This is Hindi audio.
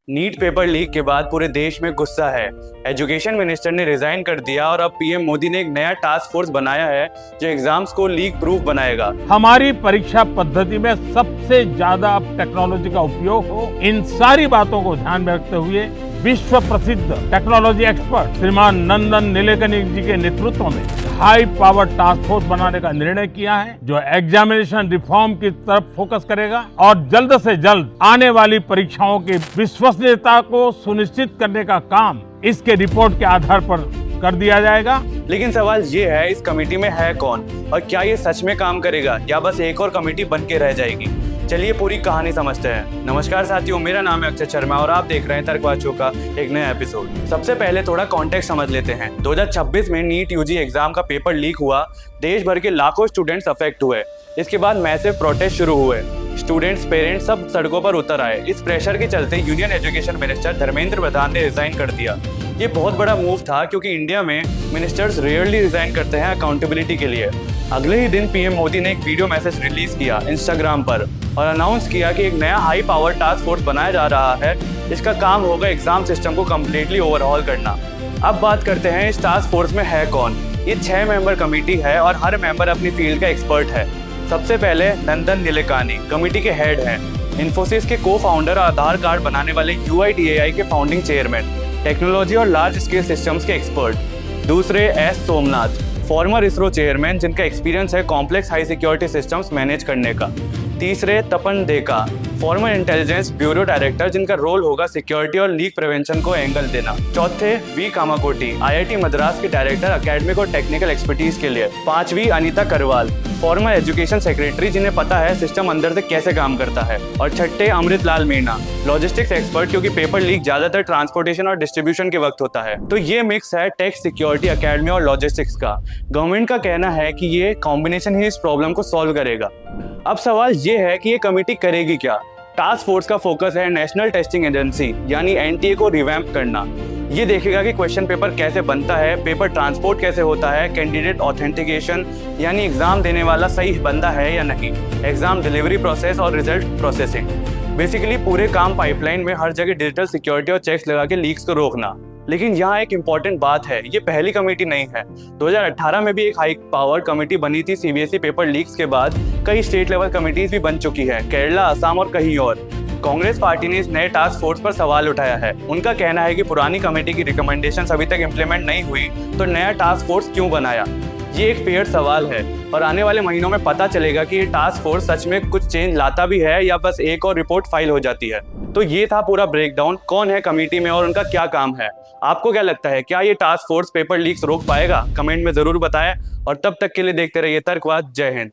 नीट पेपर लीक के बाद पूरे देश में गुस्सा है। एजुकेशन मिनिस्टर ने रिजाइन कर दिया और अब पीएम मोदी ने एक नया टास्क फोर्स बनाया है जो एग्जाम्स को लीक प्रूफ बनाएगा। हमारी परीक्षा पद्धति में सबसे ज्यादा अब टेक्नोलॉजी का उपयोग हो, इन सारी बातों को ध्यान में रखते हुए विश्व प्रसिद्ध टेक्नोलॉजी एक्सपर्ट श्रीमान नंदन नीलेकनी जी के नेतृत्व में हाई पावर टास्क फोर्स बनाने का निर्णय किया है, जो एग्जामिनेशन रिफॉर्म की तरफ फोकस करेगा और जल्द से जल्द आने वाली परीक्षाओं की विश्वसनीयता को सुनिश्चित करने का काम इसके रिपोर्ट के आधार पर कर दिया जाएगा। लेकिन सवाल ये है, इस कमेटी में है कौन और क्या ये सच में काम करेगा या बस एक और कमेटी बन के रह जाएगी। चलिए पूरी कहानी समझते हैं। नमस्कार साथियों, मेरा नाम है अक्षय शर्मा और आप देख रहे हैं तर्कवाचों का एक नया एपिसोड। सबसे पहले थोड़ा कॉन्टेक्स्ट समझ लेते हैं। 2026 में नीट यूजी एग्जाम का पेपर लीक हुआ, देश भर के लाखों स्टूडेंट्स अफेक्ट हुए। इसके बाद मैसिव प्रोटेस्ट शुरू हुए, स्टूडेंट्स, पेरेंट्स सब सड़कों पर उतर आए। इस प्रेशर के चलते union education minister Dharmendra Pradhan ने रिजाइन कर दिया। ये बहुत बड़ा मूव था क्योंकि इंडिया में मिनिस्टर्स रेयरली रिजाइन करते हैं अकाउंटेबिलिटी के लिए। अगले ही दिन पीएम मोदी ने एक वीडियो मैसेज रिलीज किया इंस्टाग्राम पर और अनाउंस किया कि एक नया हाई पावर टास्क फोर्स बनाया जा रहा है। इसका काम होगा एग्जाम सिस्टम को कम्प्लीटली ओवरहॉल करना। अब बात करते हैं इस टास्क फोर्स में है कौन। ये 6 मेंबर कमेटी है और हर मेंबर अपनी फील्ड का एक्सपर्ट है। सबसे पहले नंदन नीलेकनी कमेटी के हेड हैं, इन्फोसिस के को फाउंडर और आधार कार्ड बनाने वाले UIDAI के फाउंडिंग चेयरमैन, टेक्नोलॉजी और लार्ज स्केल सिस्टम्स के एक्सपर्ट। दूसरे S Somnath, former ISRO chairman जिनका एक्सपीरियंस है complex high security systems manage करने का। तीसरे Tapan Deka, former intelligence bureau director जिनका रोल होगा सिक्योरिटी और लीक प्रिवेंशन को एंगल देना। चौथे वी कामाकोटी, IIT मद्रास के डायरेक्टर एकेडमिक और टेक्निकल एक्सपर्टीज के लिए। पांचवी Anita Karwal, former education secretary जिन्हें पता है सिस्टम अंदर से कैसे काम करता है। और छठे अमृत लाल मीणा, लॉजिस्टिक्स एक्सपर्ट, क्योंकि पेपर लीक ज्यादातर ट्रांसपोर्टेशन और डिस्ट्रीब्यूशन के वक्त होता है। तो ये मिक्स है टेक, सिक्योरिटी, एकेडमी और लॉजिस्टिक्स का। गवर्नमेंट का कहना है कि ये कॉम्बिनेशन ही इस प्रॉब्लम को सॉल्व करेगा। अब सवाल ये है कि ये कमेटी करेगी क्या। टास्क फोर्स का फोकस है नेशनल टेस्टिंग एजेंसी यानी NTA को रिवैम्प करना। ये देखेगा कि क्वेश्चन पेपर कैसे बनता है, पेपर ट्रांसपोर्ट कैसे होता है, कैंडिडेट ऑथेंटिकेशन यानी एग्जाम देने वाला सही बंदा है या नहीं, एग्जाम डिलीवरी प्रोसेस और रिजल्ट प्रोसेसिंग। बेसिकली पूरे काम पाइपलाइन में हर जगह डिजिटल सिक्योरिटी और चेक्स लगा के लीक्स को रोकना। लेकिन यहाँ एक इम्पॉर्टेंट बात है, ये पहली कमेटी नहीं है। 2018 में भी एक हाई पावर कमेटी बनी थी CBSE पेपर लीक्स के बाद। कई स्टेट लेवल कमेटीज भी बन चुकी है, केरला, असम और कहीं और। कांग्रेस पार्टी ने इस नए टास्क फोर्स पर सवाल उठाया है। उनका कहना है कि पुरानी कमेटी की रिकमेंडेशंस अभी तक इम्प्लीमेंट नहीं हुई तो नया टास्क फोर्स क्यों बनाया। ये एक फेयर सवाल है और आने वाले महीनों में पता चलेगा कि ये टास्क फोर्स सच में कुछ चेंज लाता भी है या बस एक और रिपोर्ट फाइल हो जाती है। तो ये था पूरा ब्रेकडाउन, कौन है कमेटी में और उनका क्या काम है। आपको क्या लगता है, क्या ये टास्क फोर्स पेपर लीक्स रोक पाएगा? कमेंट में जरूर बताएं और तब तक के लिए देखते रहिए तर्कवाद। जय हिंद।